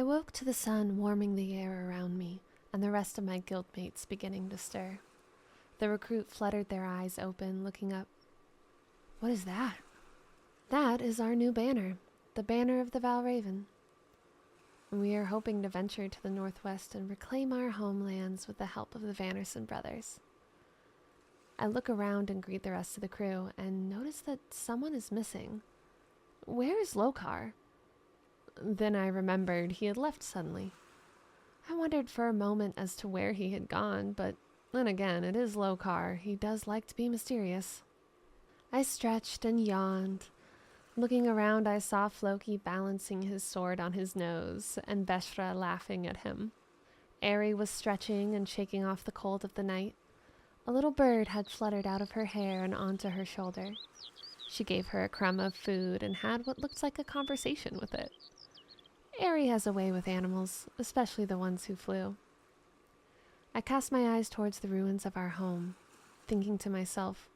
woke to the sun warming the air around me, and the rest of my guildmates beginning to stir. The recruit fluttered their eyes open, looking up. What is that? That is our new banner, the banner of the Valraven. We are hoping to venture to the northwest and reclaim our homelands with the help of the Vannerson brothers. I look around and greet the rest of the crew, and notice that someone is missing. Where is Lokar? Then I remembered he had left suddenly. I wondered for a moment as to where he had gone, but then again, it is Lokar. He does like to be mysterious. I stretched and yawned. Looking around, I saw Floki balancing his sword on his nose, and Beshra laughing at him. Arie was stretching and shaking off the cold of the night. A little bird had fluttered out of her hair and onto her shoulder. She gave her a crumb of food and had what looked like a conversation with it. Arie has a way with animals, especially the ones who flew. I cast my eyes towards the ruins of our home, thinking to myself,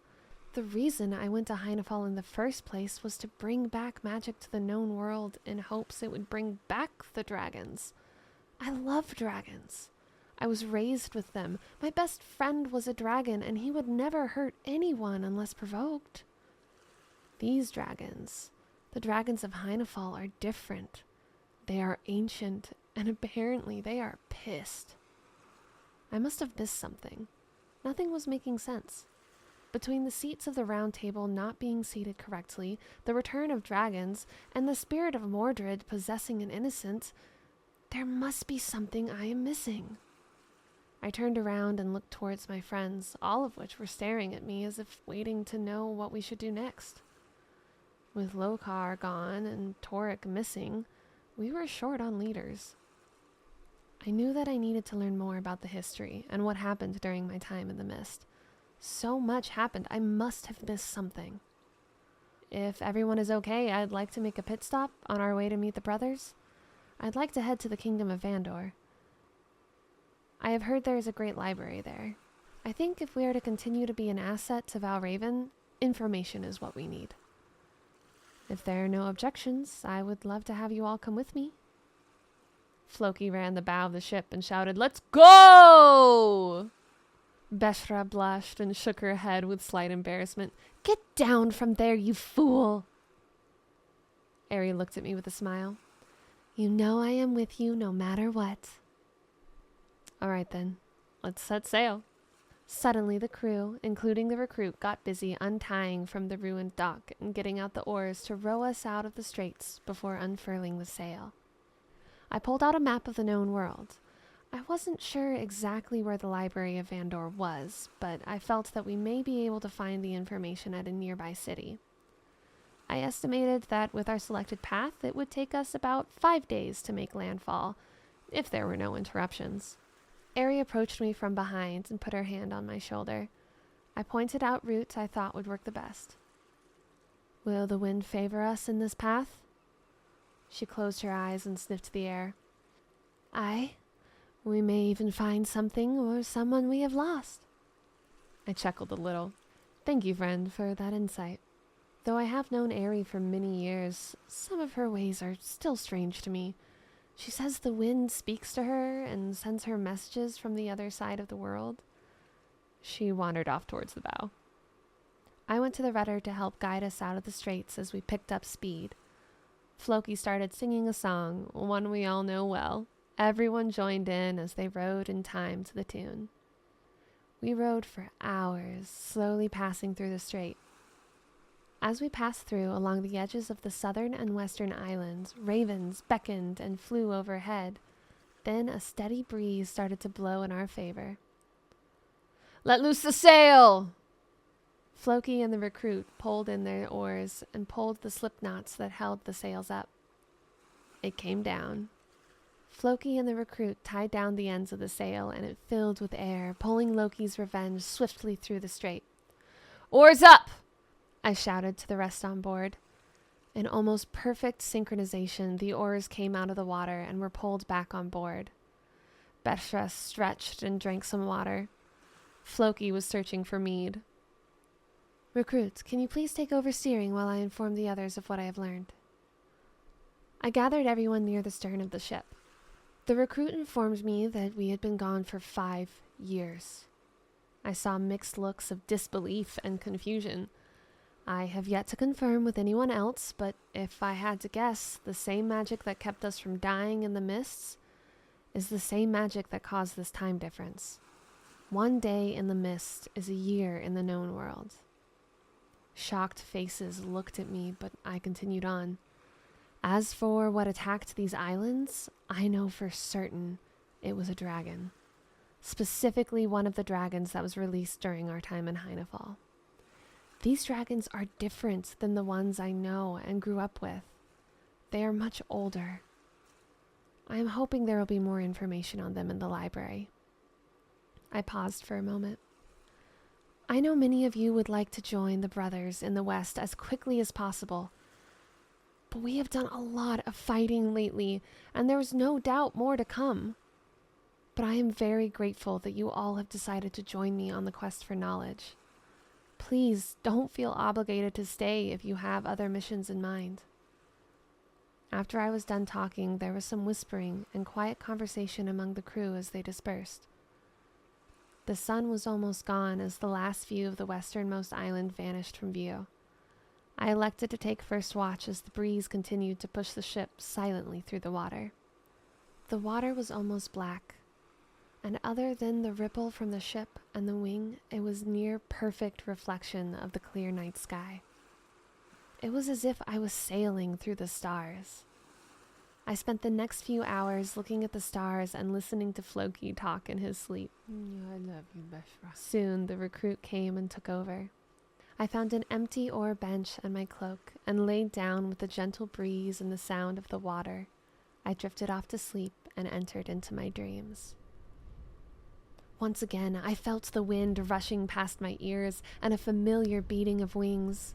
the reason I went to Heinefall in the first place was to bring back magic to the known world in hopes it would bring back the dragons. I love dragons. I was raised with them. My best friend was a dragon, and he would never hurt anyone unless provoked. These dragons, the dragons of Heinefall, are different. They are ancient, and apparently they are pissed. I must have missed something. Nothing was making sense. Between the seats of the round table not being seated correctly, the return of dragons, and the spirit of Mordred possessing an innocent, there must be something I am missing. I turned around and looked towards my friends, all of which were staring at me as if waiting to know what we should do next. With Lokar gone and Torek missing, we were short on leaders. I knew that I needed to learn more about the history and what happened during my time in the mist. So much happened, I must have missed something. If everyone is okay, I'd like to make a pit stop on our way to meet the brothers. I'd like to head to the Kingdom of Vandor. I have heard there is a great library there. I think if we are to continue to be an asset to Valraven, information is what we need. If there are no objections, I would love to have you all come with me. Floki ran the bow of the ship and shouted, "Let's go!" Beshra blushed and shook her head with slight embarrassment. "Get down from there, you fool!" Arie looked at me with a smile. "You know I am with you no matter what." All right then, let's set sail. Suddenly the crew, including the recruit, got busy untying from the ruined dock and getting out the oars to row us out of the straits before unfurling the sail. I pulled out a map of the known world. I wasn't sure exactly where the Library of Vandor was, but I felt that we may be able to find the information at a nearby city. I estimated that with our selected path, it would take us about 5 days to make landfall, if there were no interruptions. Arie approached me from behind and put her hand on my shoulder. I pointed out routes I thought would work the best. "Will the wind favor us in this path?" She closed her eyes and sniffed the air. "Aye. We may even find something or someone we have lost." I chuckled a little. Thank you, friend, for that insight. Though I have known Arie for many years, some of her ways are still strange to me. She says the wind speaks to her and sends her messages from the other side of the world. She wandered off towards the bow. I went to the rudder to help guide us out of the straits as we picked up speed. Floki started singing a song, one we all know well. Everyone joined in as they rowed in time to the tune. We rowed for hours, slowly passing through the strait. As we passed through along the edges of the southern and western islands, ravens beckoned and flew overhead. Then a steady breeze started to blow in our favor. "Let loose the sail!" Floki and the recruit pulled in their oars and pulled the slip knots that held the sails up. It came down. Floki and the recruit tied down the ends of the sail, and it filled with air, pulling Loki's revenge swiftly through the strait. "Oars up!" I shouted to the rest on board. In almost perfect synchronization, the oars came out of the water and were pulled back on board. Beshra stretched and drank some water. Floki was searching for mead. "Recruits, can you please take over steering while I inform the others of what I have learned?" I gathered everyone near the stern of the ship. The recruit informed me that we had been gone for 5 years. I saw mixed looks of disbelief and confusion. I have yet to confirm with anyone else, but if I had to guess, the same magic that kept us from dying in the mists is the same magic that caused this time difference. 1 day in the mist is a year in the known world. Shocked faces looked at me, but I continued on. As for what attacked these islands, I know for certain it was a dragon. Specifically one of the dragons that was released during our time in Heinefall. These dragons are different than the ones I know and grew up with. They are much older. I am hoping there will be more information on them in the library. I paused for a moment. I know many of you would like to join the brothers in the West as quickly as possible, but we have done a lot of fighting lately, and there is no doubt more to come. But I am very grateful that you all have decided to join me on the quest for knowledge. Please don't feel obligated to stay if you have other missions in mind. After I was done talking, there was some whispering and quiet conversation among the crew as they dispersed. The sun was almost gone as the last view of the westernmost island vanished from view. I elected to take first watch as the breeze continued to push the ship silently through the water. The water was almost black, and other than the ripple from the ship and the wing, it was near perfect reflection of the clear night sky. It was as if I was sailing through the stars. I spent the next few hours looking at the stars and listening to Floki talk in his sleep. I love you, Beshra. Soon the recruit came and took over. I found an empty oar bench and my cloak and laid down with the gentle breeze and the sound of the water. I drifted off to sleep and entered into my dreams. Once again, I felt the wind rushing past my ears and a familiar beating of wings.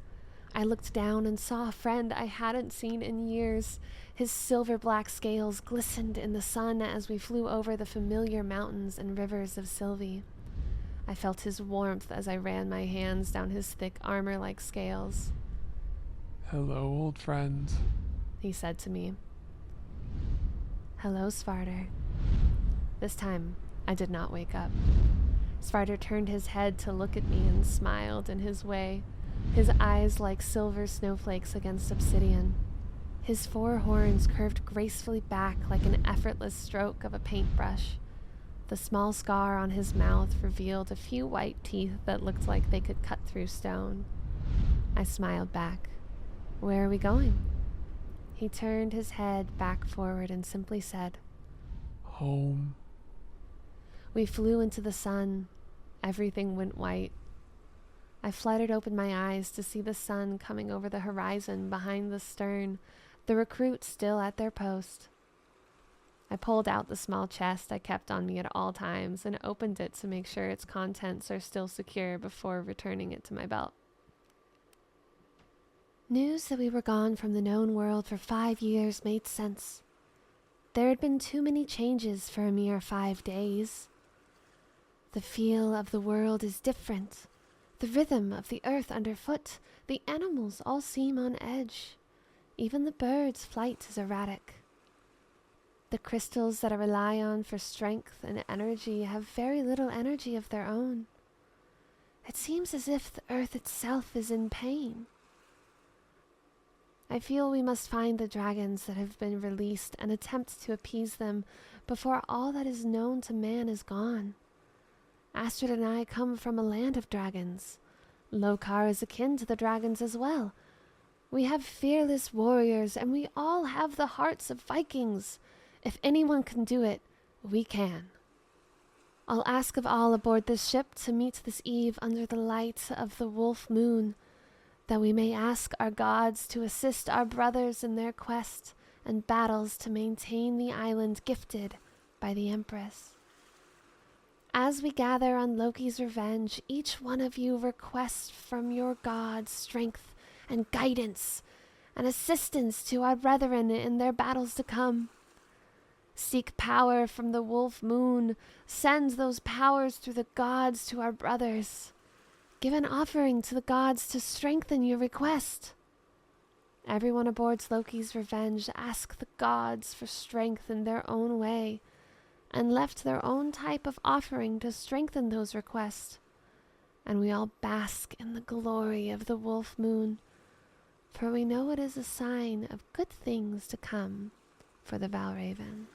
I looked down and saw a friend I hadn't seen in years. His silver-black scales glistened in the sun as we flew over the familiar mountains and rivers of Sylvie. I felt his warmth as I ran my hands down his thick armor-like scales. Hello, old friend, He said to me. Hello, Svarder. This time, I did not wake up. Svarder turned his head to look at me and smiled in his way, his eyes like silver snowflakes against obsidian. His 4 horns curved gracefully back like an effortless stroke of a paintbrush. The small scar on his mouth revealed a few white teeth that looked like they could cut through stone. I smiled back. Where are we going? He turned his head back forward and simply said, home. We flew into the sun. Everything went white. I fluttered open my eyes to see the sun coming over the horizon behind the stern, the recruits still at their post. I pulled out the small chest I kept on me at all times and opened it to make sure its contents are still secure before returning it to my belt. News that we were gone from the known world for 5 years made sense. There had been too many changes for a mere 5 days. The feel of the world is different. The rhythm of the earth underfoot, the animals all seem on edge. Even the birds' flight is erratic. The crystals that I rely on for strength and energy have very little energy of their own. It seems as if the earth itself is in pain. I feel we must find the dragons that have been released and attempt to appease them before all that is known to man is gone. Astrid and I come from a land of dragons. Lokar is akin to the dragons as well. We have fearless warriors, and we all have the hearts of Vikings. If anyone can do it, we can. I'll ask of all aboard this ship to meet this eve under the light of the wolf moon, that we may ask our gods to assist our brothers in their quest and battles to maintain the island gifted by the Empress. As we gather on Loki's revenge, each one of you requests from your gods strength and guidance and assistance to our brethren in their battles to come. Seek power from the wolf moon. Send those powers through the gods to our brothers. Give an offering to the gods to strengthen your request. Everyone aboard Loki's Revenge asked the gods for strength in their own way, and left their own type of offering to strengthen those requests. And we all bask in the glory of the wolf moon, for we know it is a sign of good things to come for the Valraven.